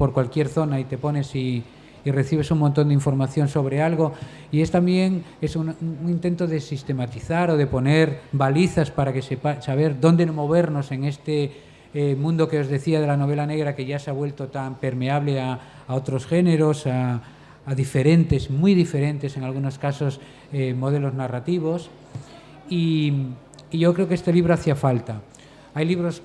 por cualquier zona y te pones y recibes un montón de información sobre algo, y también un intento de sistematizar o de poner balizas para que saber dónde movernos en este mundo que os decía de la novela negra, que ya se ha vuelto tan permeable a otros géneros, a diferentes, muy diferentes en algunos casos, modelos narrativos, y yo creo que este libro hacía falta. Hay libros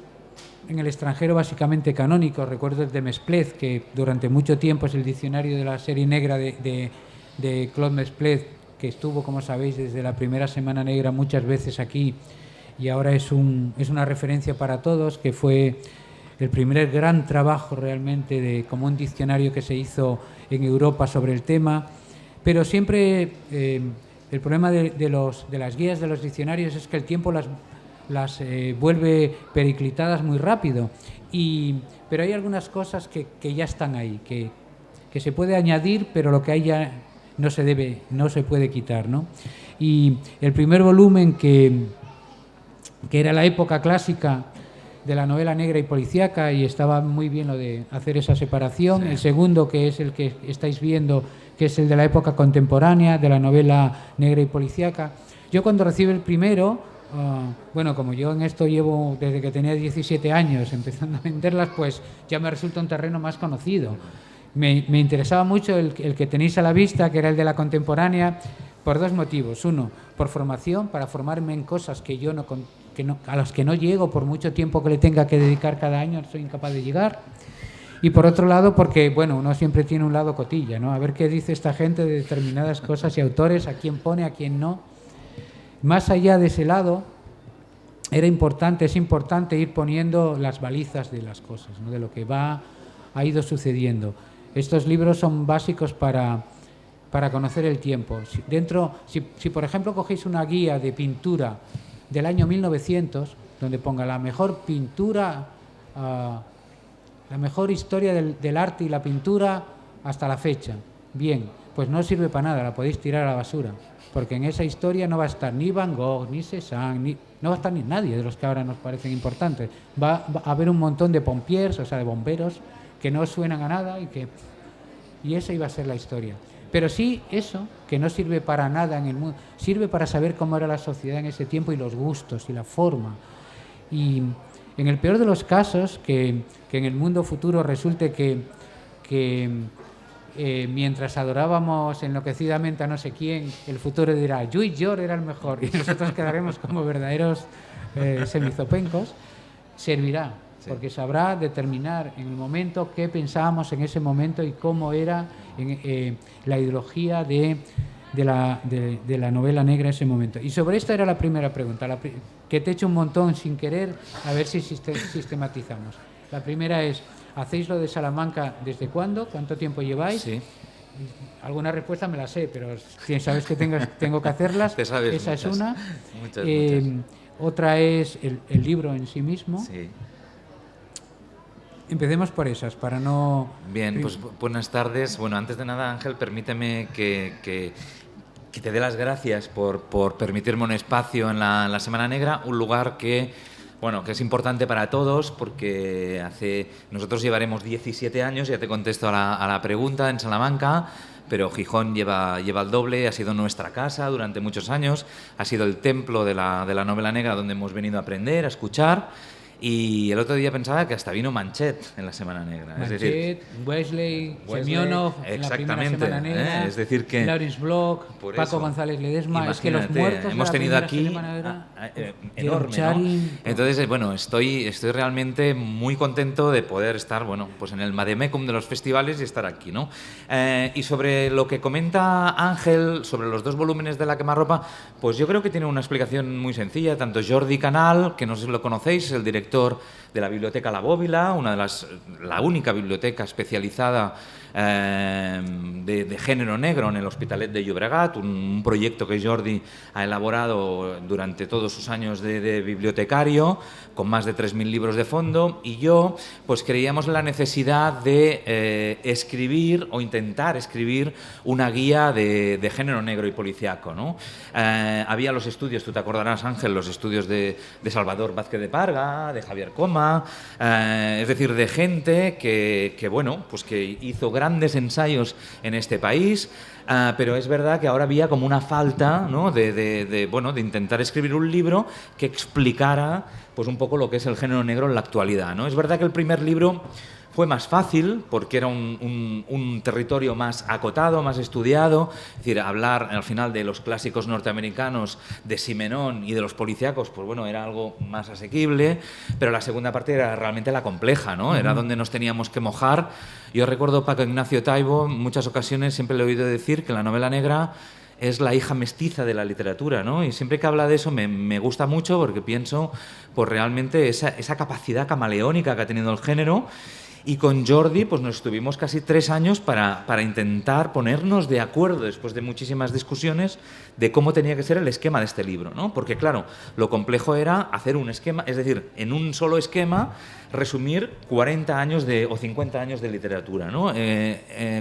en el extranjero básicamente canónicos. Recuerdo el de Mesplez, que durante mucho tiempo es el diccionario de la serie negra de Claude Mesplez, que estuvo, como sabéis, desde la primera Semana Negra muchas veces aquí, y ahora es una referencia para todos, que fue el primer gran trabajo realmente como un diccionario que se hizo en Europa sobre el tema. Pero siempre el problema de las guías de los diccionarios es que el tiempo las vuelve periclitadas muy rápido, pero hay algunas cosas que ya están ahí, que se puede añadir, pero lo que hay ya no se puede quitar, ¿no? Y el primer volumen, que era la época clásica de la novela negra y policíaca, y estaba muy bien lo de hacer esa separación. Sí. El segundo, que es el que estáis viendo, que es el de la época contemporánea, de la novela negra y policíaca. Yo cuando recibí el primero, bueno, como yo en esto llevo desde que tenía 17 años empezando a venderlas, pues ya me resulta un terreno más conocido. Me interesaba mucho el que tenéis a la vista, que era el de la contemporánea, por dos motivos. Uno, por formación, para formarme en cosas a las que no llego, por mucho tiempo que le tenga que dedicar cada año, soy incapaz de llegar. Y por otro lado, porque bueno, uno siempre tiene un lado cotilla, ¿no? A ver qué dice esta gente de determinadas cosas y autores, a quién pone, a quién no. Más allá de ese lado, es importante ir poniendo las balizas de las cosas, ¿no? De lo que ha ido sucediendo. Estos libros son básicos para conocer el tiempo. Si por ejemplo cogéis una guía de pintura del año 1900, donde ponga la mejor pintura, la mejor historia del arte y la pintura hasta la fecha, bien, pues no sirve para nada, la podéis tirar a la basura, porque en esa historia no va a estar ni Van Gogh, ni Cézanne, no va a estar ni nadie de los que ahora nos parecen importantes. Va a haber un montón de pompiers, o sea, de bomberos, que no suenan a nada, y esa iba a ser la historia. Pero sí, eso, que no sirve para nada en el mundo, sirve para saber cómo era la sociedad en ese tiempo, y los gustos y la forma. Y en el peor de los casos, que en el mundo futuro resulte que mientras adorábamos enloquecidamente a no sé quién, el futuro dirá, Lluís Llor era el mejor, y nosotros quedaremos como verdaderos semizopencos, servirá, porque sabrá determinar en el momento qué pensábamos en ese momento y cómo era la ideología de la novela negra en ese momento. Y sobre esta era la primera pregunta, que te he hecho un montón sin querer, a ver si sistematizamos. La primera es, ¿hacéis lo de Salamanca desde cuándo? ¿Cuánto tiempo lleváis? Sí. Alguna respuesta me la sé, pero si sabes que tengo que hacerlas, esa muchas, es una. Muchas. Otra es el libro en sí mismo. Sí. Empecemos por esas, para no... Bien, pues buenas tardes. Bueno, antes de nada, Ángel, permíteme que te dé las gracias por permitirme un espacio en la Semana Negra, un lugar que es importante para todos, porque nosotros llevaremos 17 años, ya te contesto a la pregunta, en Salamanca, pero Gijón lleva el doble, ha sido nuestra casa durante muchos años, ha sido el templo de la novela negra donde hemos venido a aprender, a escuchar. Y el otro día pensaba que hasta vino Manchet en la Semana Negra. Manchet, Wesley, Semionov en la primera Semana Negra, es decir que Lawrence Bloch, Paco González Ledesma, es que los muertos hemos tenido aquí enorme, ¿no? Entonces, estoy realmente muy contento de poder estar, pues en el vademecum de los festivales y estar aquí, ¿no? Y sobre lo que comenta Ángel, sobre los 2 volúmenes de La quemarropa, pues yo creo que tiene una explicación muy sencilla. Tanto Jordi Canal, que no sé si lo conocéis, el director de la Biblioteca La Bóvila, la única biblioteca especializada de género negro en el Hospitalet de Llobregat, un proyecto que Jordi ha elaborado durante todos sus años de bibliotecario, con más de 3.000 libros de fondo, y yo pues creíamos en la necesidad de escribir o intentar escribir una guía de género negro y policíaco, ¿no? Había los estudios, tú te acordarás, Ángel, los estudios de Salvador Vázquez de Parga, de Javier Coma, es decir, de gente que bueno, pues que hizo grandes ensayos en este país. Pero es verdad que ahora había como una falta, ¿no?, de intentar escribir un libro que explicara pues un poco lo que es el género negro en la actualidad, ¿no? Es verdad que el primer libro fue más fácil porque era un territorio más acotado, más estudiado. Es decir, hablar al final de los clásicos norteamericanos, de Simenón y de los policíacos, pues bueno, era algo más asequible, pero la segunda parte era realmente la compleja, ¿no? Era donde nos teníamos que mojar. Yo recuerdo Paco Ignacio Taibo, en muchas ocasiones siempre le he oído decir que la novela negra es la hija mestiza de la literatura, ¿no? Y siempre que habla de eso me gusta mucho porque pienso pues realmente esa capacidad camaleónica que ha tenido el género. Y con Jordi pues nos estuvimos casi 3 años para intentar ponernos de acuerdo, después de muchísimas discusiones, de cómo tenía que ser el esquema de este libro, ¿no? Porque claro, lo complejo era hacer un esquema, es decir, en un solo esquema resumir 40 años o 50 años de literatura, ¿no?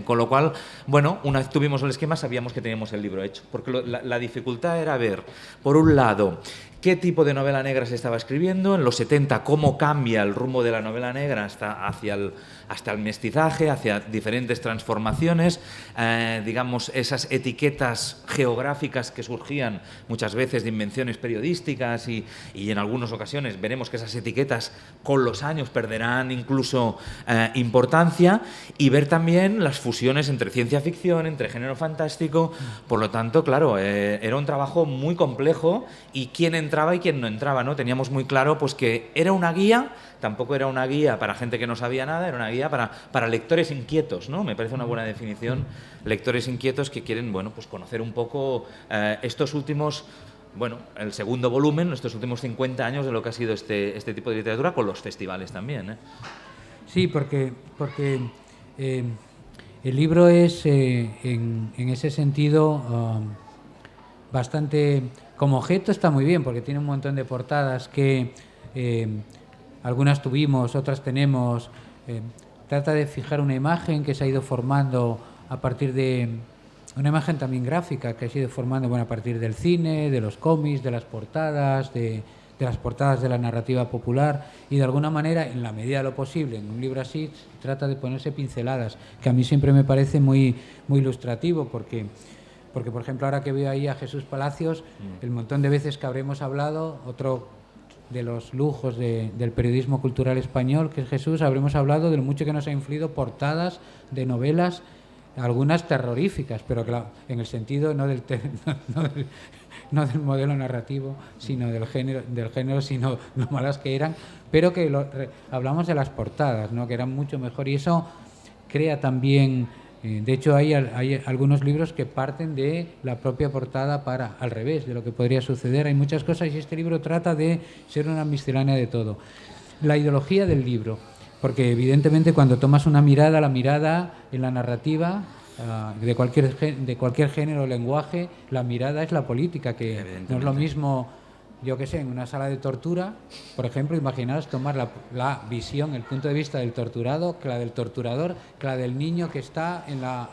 Con lo cual, bueno, una vez tuvimos el esquema sabíamos que teníamos el libro hecho, porque la dificultad era ver, por un lado, qué tipo de novela negra se estaba escribiendo, en los 70 cómo cambia el rumbo de la novela negra hasta el mestizaje, hacia diferentes transformaciones, digamos, esas etiquetas geográficas que surgían muchas veces de invenciones periodísticas y en algunas ocasiones veremos que esas etiquetas con los años perderán incluso importancia, y ver también las fusiones entre ciencia ficción, entre género fantástico. Por lo tanto, claro, era un trabajo muy complejo, y quién entraba y quién no entraba, ¿no? Teníamos muy claro pues que era una guía, tampoco era una guía para gente que no sabía nada, era una guía para lectores inquietos, ¿no? Me parece una buena definición, lectores inquietos que quieren, bueno, pues conocer un poco estos últimos, bueno, el segundo volumen, estos últimos 50 años de lo que ha sido este tipo de literatura, con los festivales también, ¿eh? Sí, porque el libro es, en ese sentido, bastante... Como objeto está muy bien, porque tiene un montón de portadas que algunas tuvimos, otras tenemos. Trata de fijar una imagen que se ha ido formando a partir de... Una imagen también gráfica que se ha ido formando, bueno, a partir del cine, de los cómics, de las portadas, de las portadas de la narrativa popular, y de alguna manera, en la medida de lo posible, en un libro así, trata de ponerse pinceladas, que a mí siempre me parece muy, muy ilustrativo, porque, por ejemplo, ahora que veo ahí a Jesús Palacios, el montón de veces que habremos hablado, otro de los lujos del periodismo cultural español, que es Jesús, habremos hablado de lo mucho que nos ha influido portadas de novelas, algunas terroríficas, pero claro, en el sentido no del modelo narrativo, sino del género, sino lo malas que eran, pero que hablamos de las portadas, ¿no?, que eran mucho mejor, y eso crea también... De hecho, hay algunos libros que parten de la propia portada al revés de lo que podría suceder. Hay muchas cosas, y este libro trata de ser una miscelánea de todo. La ideología del libro, porque evidentemente cuando tomas una mirada, la mirada en la narrativa de cualquier género o lenguaje, la mirada es la política, que no es lo mismo... Yo qué sé, en una sala de tortura, por ejemplo, imaginaos tomar la visión, el punto de vista del torturado, que la del torturador, que la del niño que está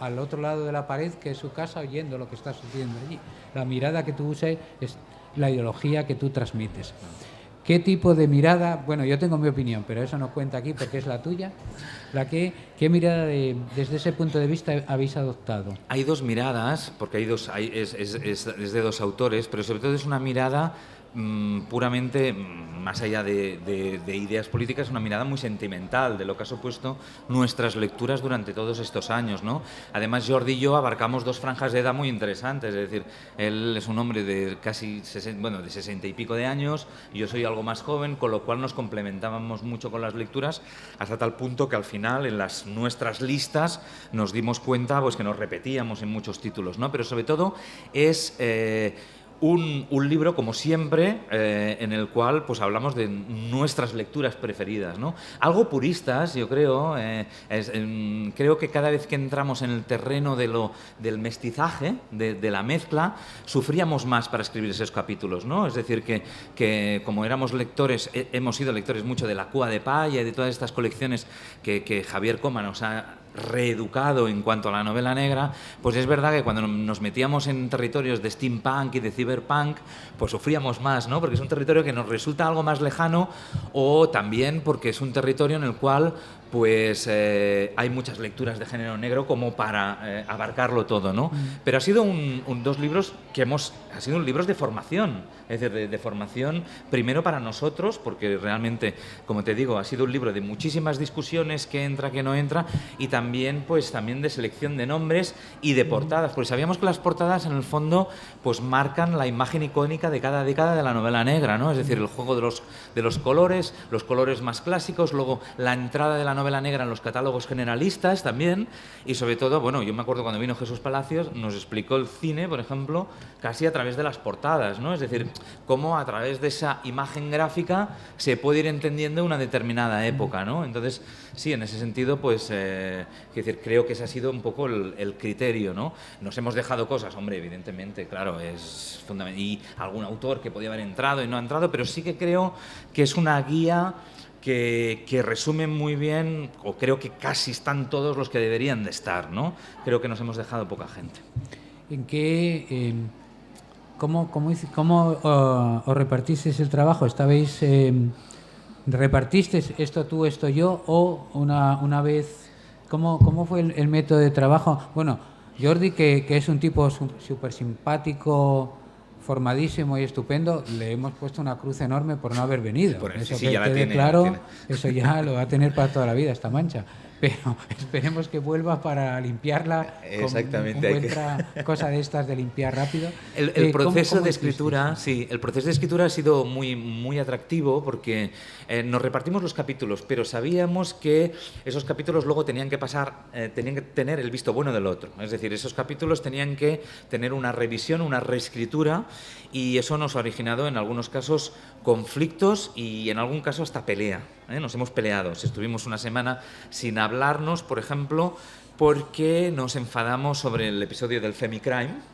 al otro lado de la pared, que es su casa, oyendo lo que está sucediendo allí. La mirada que tú uses es la ideología que tú transmites. ¿Qué tipo de mirada? Bueno, yo tengo mi opinión, pero eso no cuenta aquí porque es la tuya. ¿Qué mirada desde ese punto de vista habéis adoptado? Hay dos miradas, porque es de dos autores, pero sobre todo es una mirada puramente, más allá de ideas políticas, una mirada muy sentimental de lo que ha supuesto nuestras lecturas durante todos estos años, ¿no? Además, Jordi y yo abarcamos dos franjas de edad muy interesantes, es decir, él es un hombre de casi 60 y pico de años, y yo soy algo más joven, con lo cual nos complementábamos mucho con las lecturas, hasta tal punto que al final en nuestras listas nos dimos cuenta pues que nos repetíamos en muchos títulos, ¿no? Pero sobre todo es... Un libro, como siempre, en el cual pues hablamos de nuestras lecturas preferidas, ¿no? Algo puristas, yo creo. Creo que cada vez que entramos en el terreno del mestizaje, de la mezcla, sufríamos más para escribir esos capítulos, ¿no? Es decir, que como éramos lectores, hemos sido lectores mucho de La Cúa de Palla y de todas estas colecciones que Javier Coma nos ha reeducado en cuanto a la novela negra, pues es verdad que cuando nos metíamos en territorios de steampunk y de cyberpunk, pues sufríamos más, ¿no? Porque es un territorio que nos resulta algo más lejano, o también porque es un territorio en el cual pues hay muchas lecturas de género negro como para abarcarlo todo, ¿no? Pero ha sido dos libros que ha sido libros de formación, es decir, de formación primero para nosotros, porque realmente, como te digo, ha sido un libro de muchísimas discusiones, que entra, que no entra, y también de selección de nombres y de portadas, porque sabíamos que las portadas en el fondo pues marcan la imagen icónica de cada década de la novela negra, ¿no? Es decir, el juego de los colores más clásicos, luego la entrada de la novela negra en los catálogos generalistas también, y sobre todo, bueno, yo me acuerdo cuando vino Jesús Palacios, nos explicó el cine, por ejemplo, casi a través de las portadas, ¿no? Es decir, cómo a través de esa imagen gráfica se puede ir entendiendo una determinada época, ¿no? Entonces, sí, en ese sentido, pues, creo que ese ha sido un poco el criterio, ¿no? Nos hemos dejado cosas, hombre, evidentemente, claro, es fundamental, y algún autor que podía haber entrado y no ha entrado, pero sí que creo que es una guía que resumen muy bien, o creo que casi están todos los que deberían de estar, ¿no? Creo que nos hemos dejado poca gente. ¿En qué, cómo os repartisteis el trabajo? ¿Estabais, repartisteis esto tú, esto yo, o una vez, cómo fue el método de trabajo? Bueno, Jordi, que es un tipo súper simpático, formadísimo y estupendo, le hemos puesto una cruz enorme por no haber venido. Eso sí, que ya la quede tiene, claro, eso ya lo va a tener para toda la vida, esta mancha. Pero esperemos que vuelva para limpiarla. Exactamente. Encuentra cosa de estas de limpiar rápido. El proceso ¿cómo de escritura, sí, el proceso de escritura ha sido muy atractivo, porque nos repartimos los capítulos, pero sabíamos que esos capítulos luego tenían que tener el visto bueno del otro. Es decir, esos capítulos tenían que tener una revisión, una reescritura, y eso nos ha originado en algunos casos conflictos y en algún caso hasta pelea. Nos hemos peleado. Estuvimos una semana sin hablarnos, por ejemplo, porque nos enfadamos sobre el episodio del Femicrime.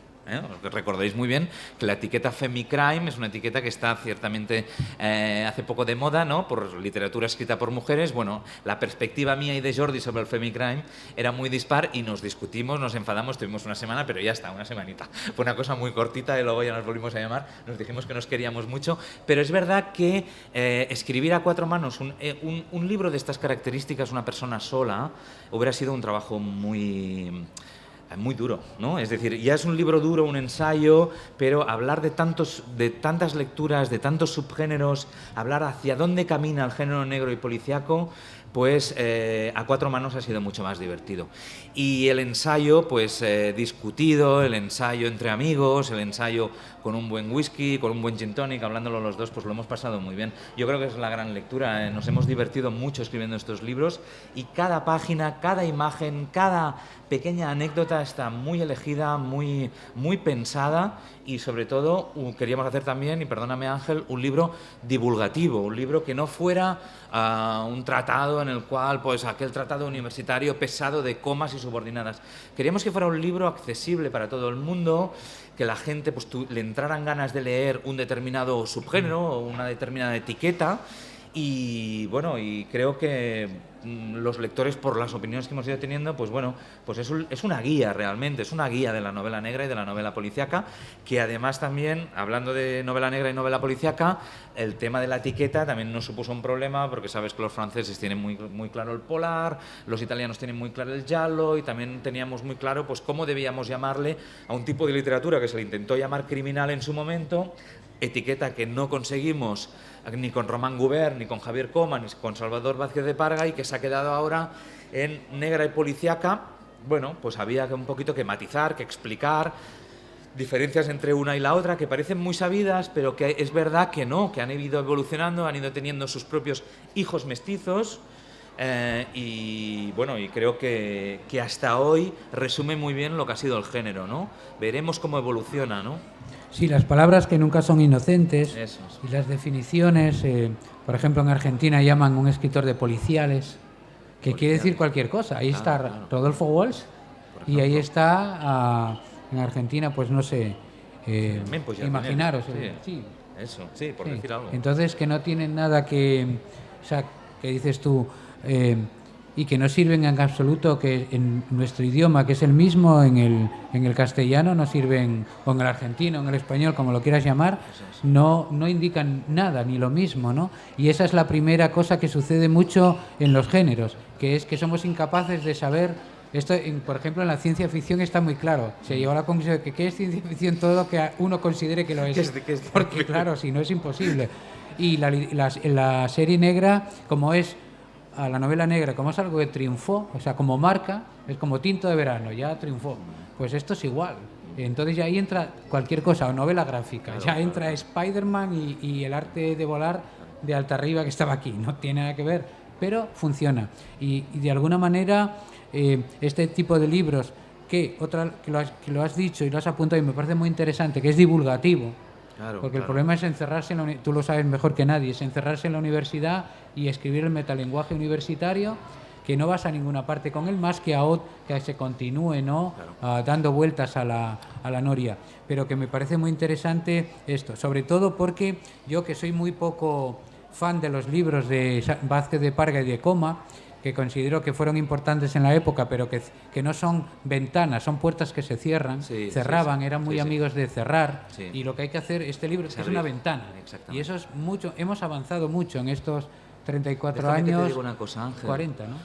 Recordáis muy bien que la etiqueta Femicrime es una etiqueta que está ciertamente hace poco de moda, ¿no? Por literatura escrita por mujeres. Bueno, la perspectiva mía y de Jordi sobre el Femicrime era muy dispar y nos discutimos, nos enfadamos, tuvimos una semana, pero ya está, una semanita. Fue una cosa muy cortita y luego ya nos volvimos a llamar, nos dijimos que nos queríamos mucho, pero es verdad que escribir a cuatro manos un libro de estas características, una persona sola, hubiera sido un trabajo muy duro, ¿no? Es decir, ya es un libro duro, un ensayo, pero hablar de tantas lecturas, de tantos subgéneros, hablar hacia dónde camina el género negro y policíaco, pues a cuatro manos ha sido mucho más divertido. Y el ensayo, pues discutido, el ensayo entre amigos, el ensayo con un buen whisky, con un buen gin tonic, hablándolo los dos, pues lo hemos pasado muy bien. Yo creo que es la gran lectura, nos hemos divertido mucho escribiendo estos libros, y cada página, cada imagen, cada pequeña anécdota está muy elegida, muy pensada, y sobre todo queríamos hacer también, y perdóname Ángel, un libro divulgativo, un libro que no fuera un tratado en el cual, pues aquel tratado universitario pesado de comas y subordinadas. Queríamos que fuera un libro accesible para todo el mundo, que la gente pues le entraran ganas de leer un determinado subgénero o una determinada etiqueta. Y bueno, y creo que los lectores, por las opiniones que hemos ido teniendo, pues bueno, pues es una guía realmente, es una guía de la novela negra y de la novela policíaca, que además también, hablando de novela negra y novela policíaca, el tema de la etiqueta también nos supuso un problema, porque sabes que los franceses tienen muy claro el polar, los italianos tienen muy claro el giallo, y también teníamos muy claro pues cómo debíamos llamarle a un tipo de literatura que se le intentó llamar criminal en su momento, etiqueta que no conseguimos ni con Román Gubern, ni con Javier Coma, ni con Salvador Vázquez de Parga, y que se ha quedado ahora en negra y policíaca. Bueno, pues había un poquito que matizar, que explicar diferencias entre una y la otra, que parecen muy sabidas, pero que es verdad que no, que han ido evolucionando, han ido teniendo sus propios hijos mestizos, y bueno, y creo que hasta hoy resume muy bien lo que ha sido el género, ¿no? Veremos cómo evoluciona, ¿no? Sí, las palabras que nunca son inocentes. Eso, sí. Y las definiciones, por ejemplo, en Argentina llaman un escritor de policiales, que quiere decir cualquier cosa. Ahí está claro. Rodolfo Walsh, y ahí está, en Argentina, pues no sé, pues imaginaros. Sí. Eso, sí, por decir algo. Entonces, que no tienen nada que, o sea, que dices tú, y que no sirven en absoluto, que en nuestro idioma, que es el mismo en el castellano, no sirven, o en el argentino, en el español, como lo quieras llamar, no indican nada, ni lo mismo, ¿no? Y esa es la primera cosa que sucede mucho en los géneros, que es que somos incapaces de saber. Esto, por ejemplo, en la ciencia ficción está muy claro. Se llegó a la conclusión de que ¿qué es ciencia ficción? Todo lo que uno considere que lo es. Porque, claro, si no es imposible. Y la serie negra, como es a la novela negra, como es algo que triunfó, o sea, como marca, es como Tinto de verano, ya triunfó. Pues esto es igual. Entonces ya ahí entra cualquier cosa, o novela gráfica. Claro, ya entra Spider-Man y el arte de volar de Altarriba que estaba aquí. No tiene nada que ver, pero funciona. Y de alguna manera, este tipo de libros, que lo has dicho y lo has apuntado y me parece muy interesante, que es divulgativo. Claro, porque el problema es encerrarse, tú lo sabes mejor que nadie, es encerrarse en la universidad y escribir el metalenguaje universitario, que no vas a ninguna parte con él más que que se continúe, ¿no? Claro. Dando vueltas a la noria. Pero que me parece muy interesante esto, sobre todo porque yo, que soy muy poco fan de los libros de Vázquez de Parga y de Coma, que considero que fueron importantes en la época, pero que no son ventanas, son puertas que se cierran, cerraban, eran muy amigos de cerrar, y lo que hay que hacer, este libro es una ventana, y eso es mucho, hemos avanzado mucho en estos 34 Déjame años, que te digo una cosa, Ángel. 40, ¿no?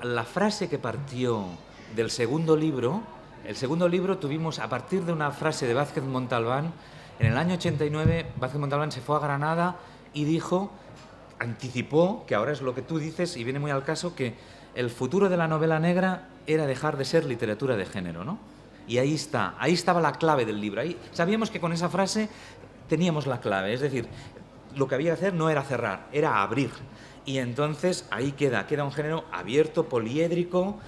La frase que partió del segundo libro, el segundo libro tuvimos, a partir de una frase de Vázquez Montalbán, en el año 89, Vázquez Montalbán se fue a Granada y anticipó, que ahora es lo que tú dices y viene muy al caso, que el futuro de la novela negra era dejar de ser literatura de género, ¿no? Y ahí estaba la clave del libro. Ahí sabíamos que con esa frase teníamos la clave, es decir, lo que había que hacer no era cerrar, era abrir. Y entonces ahí queda un género abierto, poliédrico,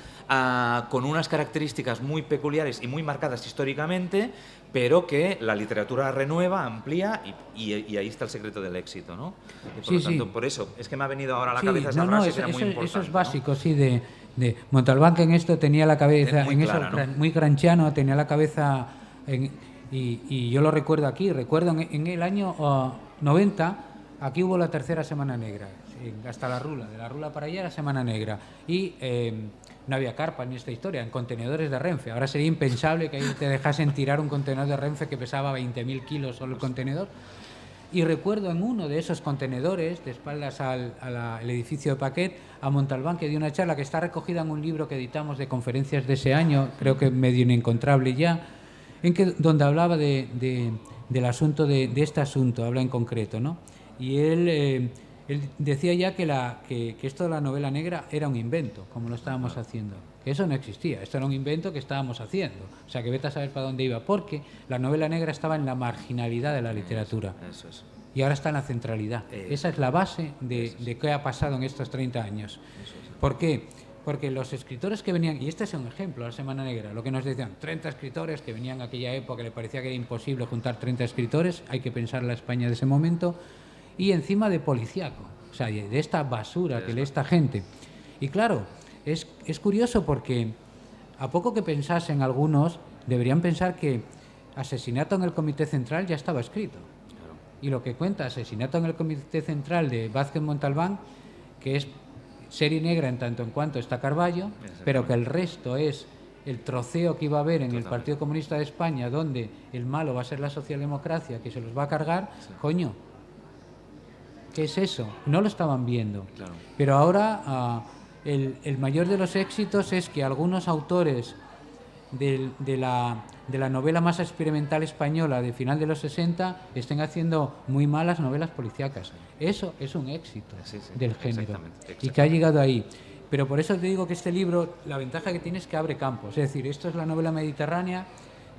con unas características muy peculiares y muy marcadas históricamente, pero que la literatura renueva, amplía, y ahí está el secreto del éxito, ¿no? Y por lo tanto, por eso, es que me ha venido ahora a la cabeza esa frase, que era muy importante. Eso es básico, ¿no? Sí, de Montalbán, que en esto tenía la cabeza, muy clara, ¿no? Muy granchiano, tenía la cabeza, y yo lo recuerdo en el año 90, aquí hubo la tercera Semana Negra, hasta la Rula, de la Rula para allá era Semana Negra, y no había carpa ni esta historia, en contenedores de Renfe. Ahora sería impensable que ahí te dejasen tirar un contenedor de Renfe que pesaba 20.000 kilos solo el contenedor. Y recuerdo en uno de esos contenedores, de espaldas al edificio de Paquet, a Montalbán, que dio una charla que está recogida en un libro que editamos de conferencias de ese año, creo que medio inencontrable ya, donde hablaba del asunto, de este asunto, habla en concreto, ¿no? Y él decía ya que esto de la novela negra era un invento, como lo estábamos haciendo. Que eso no existía, esto era un invento que estábamos haciendo. O sea, que vete a saber para dónde iba, porque la novela negra estaba en la marginalidad de la literatura. Eso es. Y ahora está en la centralidad. Esa es la base de qué ha pasado en estos 30 años. ¿Por qué? Porque los escritores que venían, y este es un ejemplo, la Semana Negra, lo que nos decían, 30 escritores que venían a aquella época, le parecía que era imposible juntar 30 escritores, hay que pensar en la España de ese momento, y encima de policíaco, o sea, de esta basura que lee esta gente. Y claro, es curioso porque a poco que pensasen algunos, deberían pensar que Asesinato en el Comité Central ya estaba escrito. Claro. Y lo que cuenta Asesinato en el Comité Central de Vázquez Montalbán, que es serie negra en tanto en cuanto está Carballo, pero que el resto es el troceo que iba a haber en el Partido Comunista de España, donde el malo va a ser la socialdemocracia, que se los va a cargar, coño. ¿Qué es eso? No lo estaban viendo. Claro. Pero ahora el mayor de los éxitos es que algunos autores de la novela más experimental española de final de los 60 estén haciendo muy malas novelas policíacas. Eso es un éxito del género. Exactamente. Y que ha llegado ahí. Pero por eso te digo que este libro, la ventaja que tiene es que abre campos. Es decir, esto es la novela mediterránea,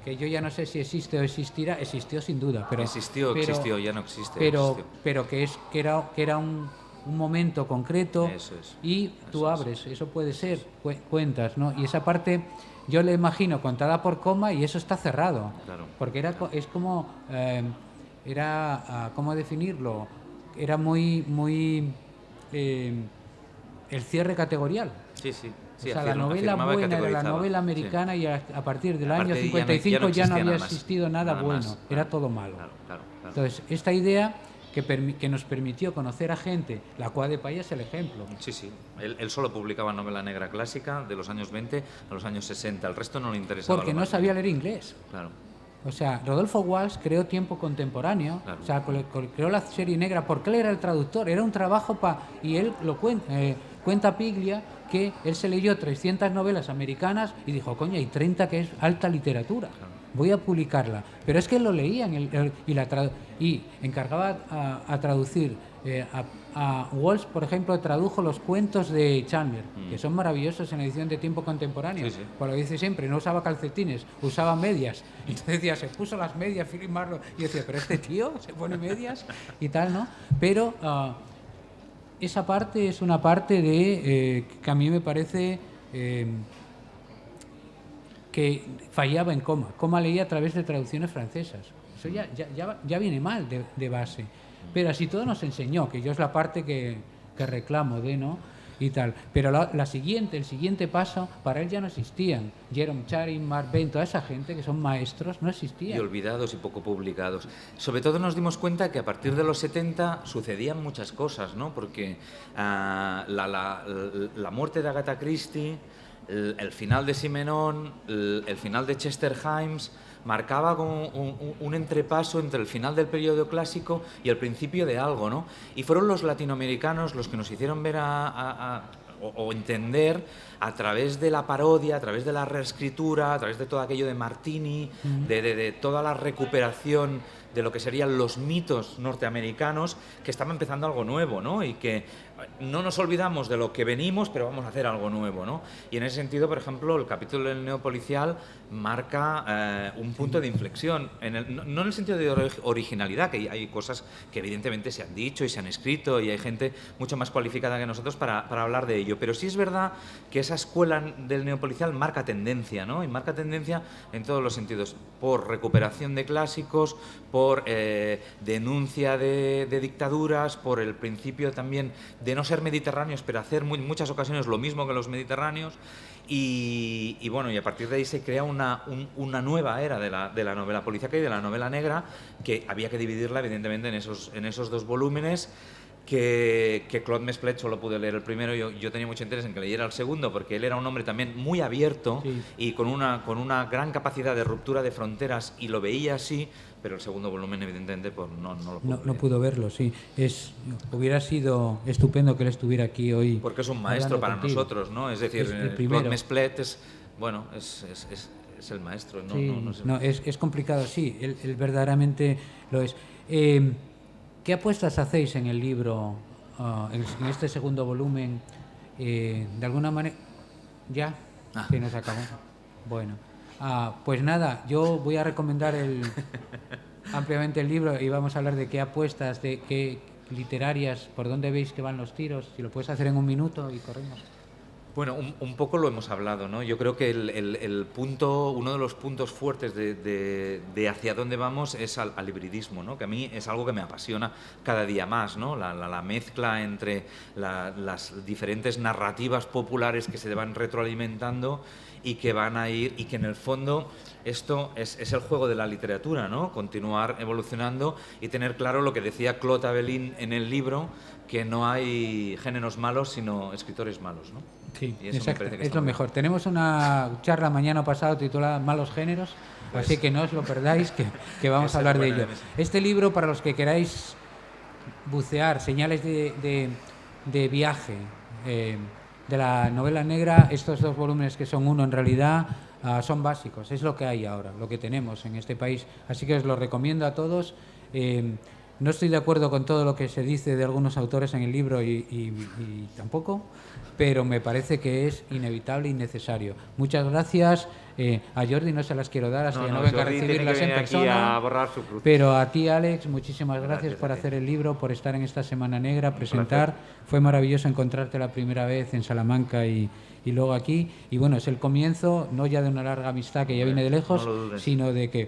que yo ya no sé si existe o existirá. Existió sin duda, pero existió, ya no existe. Pero que era un momento concreto. Eso es. Y tú abres, eso puede ser, cuentas, ¿no? Y esa parte yo le imagino contada por Coma, y eso está cerrado. Claro. Porque es como ¿cómo definirlo? Era muy el cierre categorial. Sí. O sea, la novela buena era la novela americana, y a partir del año 55 ya no había existido nada bueno, era todo malo. Claro. Entonces, esta idea, que nos permitió conocer a gente. La Croix de Paya es el ejemplo. Sí, sí. Él solo publicaba novela negra clásica de los años 20 a los años 60. El resto no le interesaba. Porque no sabía leer inglés. Claro. O sea, Rodolfo Walsh creó Tiempo Contemporáneo, claro. O sea, creó la serie negra porque él era el traductor, era un trabajo y él lo cuenta Piglia, que él se leyó 300 novelas americanas y dijo, coño, hay 30 que es alta literatura, claro. Voy a publicarla. Pero es que él lo leía y encargaba a traducir. A Walsh, por ejemplo, tradujo los cuentos de Chandler, que son maravillosos en la edición de Tiempo Contemporáneo. Sí, sí. Por lo que dice siempre, no usaba calcetines, usaba medias. Entonces decía, se puso las medias, Philip Marlowe, y decía, pero este tío se pone medias y tal, ¿no? Pero esa parte es una parte de que a mí me parece que fallaba en Coma. Coma leía a través de traducciones francesas. Eso ya viene mal de base. Pero así todo nos enseñó, que yo es la parte que reclamo ¿no? Y tal. Pero el siguiente paso, para él ya no existían. Jerome Charing, Mark Twain, toda esa gente que son maestros, no existían. Y olvidados y poco publicados. Sobre todo nos dimos cuenta que a partir de los 70 sucedían muchas cosas, ¿no? Porque la muerte de Agatha Christie, el final de Simenon, el final de Chester Himes, marcaba como un entrepaso entre el final del periodo clásico y el principio de algo, ¿no? Y fueron los latinoamericanos los que nos hicieron ver o entender a través de la parodia, a través de la reescritura, a través de todo aquello de Martini, de toda la recuperación de lo que serían los mitos norteamericanos, que estaba empezando algo nuevo, ¿no? Y que no nos olvidamos de lo que venimos, pero vamos a hacer algo nuevo, ¿no? Y en ese sentido, por ejemplo, el capítulo del neopolicial marca un punto de inflexión, no en el sentido de originalidad, que hay cosas que evidentemente se han dicho y se han escrito y hay gente mucho más cualificada que nosotros para hablar de ello, pero sí es verdad que esa escuela del neopolicial marca tendencia, ¿no? Y marca tendencia en todos los sentidos, por recuperación de clásicos, por denuncia de dictaduras, por el principio también de no ser mediterráneos, pero hacer muchas ocasiones lo mismo que los mediterráneos. Y bueno, y a partir de ahí se crea una nueva era de la novela policíaca y de la novela negra, que había que dividirla evidentemente en esos dos volúmenes, que Claude Mesplet solo pude leer el primero. Yo tenía mucho interés en que leyera el segundo, porque él era un hombre también muy abierto, sí, y con una gran capacidad de ruptura de fronteras, y lo veía así, pero el segundo volumen evidentemente pues no lo pudo no pudo verlo, sí. Hubiera sido estupendo que él estuviera aquí hoy. Porque es un maestro para contigo. Nosotros, ¿no? Es decir, Claude Mesplet es el maestro. No, sí, no es complicado, sí, él verdaderamente lo es. ¿Qué apuestas hacéis en el libro, en este segundo volumen? De alguna manera... ¿Ya? Se nos acabó. Bueno. Pues nada, yo voy a recomendar ampliamente el libro y vamos a hablar de qué apuestas, de qué literarias, por dónde veis que van los tiros. Si lo puedes hacer en un minuto y corremos. Bueno, un poco lo hemos hablado, ¿no? Yo creo que uno de los puntos fuertes de hacia dónde vamos es al hibridismo, ¿no? Que a mí es algo que me apasiona cada día más, ¿no? La mezcla entre las diferentes narrativas populares que se van retroalimentando y que van a ir, y que en el fondo esto es el juego de la literatura, ¿no? Continuar evolucionando y tener claro lo que decía Claude Avelin en el libro, que no hay géneros malos, sino escritores malos, ¿no? Sí, exacto, es lo mejor. Tenemos una charla mañana pasado titulada Malos géneros, pues, así que no os lo perdáis, que vamos a hablar de ello. Este libro, para los que queráis bucear, señales de viaje, de la novela negra, estos dos volúmenes, que son uno en realidad, son básicos, es lo que hay ahora, lo que tenemos en este país, así que os lo recomiendo a todos. No estoy de acuerdo con todo lo que se dice de algunos autores en el libro y tampoco, pero me parece que es inevitable y necesario. Muchas gracias. A Jordi no se las quiero dar hasta que no venga a recibirlas en persona. A borrar su cruz. Pero a ti, Alex, muchísimas gracias por hacer el libro, por estar en esta Semana Negra, presentar. Fue maravilloso encontrarte la primera vez en Salamanca y luego aquí. Y bueno, es el comienzo, no ya de una larga amistad que ya viene de lejos, sino de que...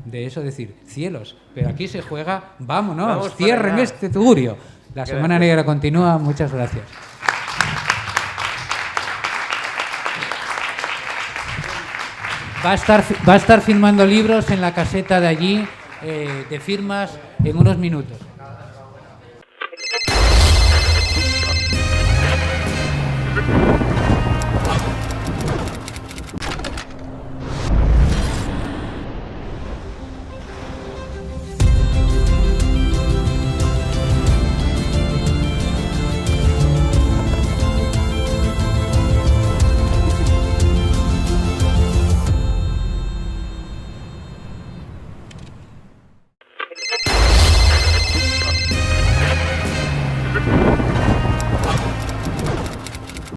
de eso decir, cielos, pero aquí se juega, vámonos, cierren este tugurio. La Semana Negra continúa, muchas gracias. Va a estar filmando libros en la caseta de allí, de firmas en unos minutos.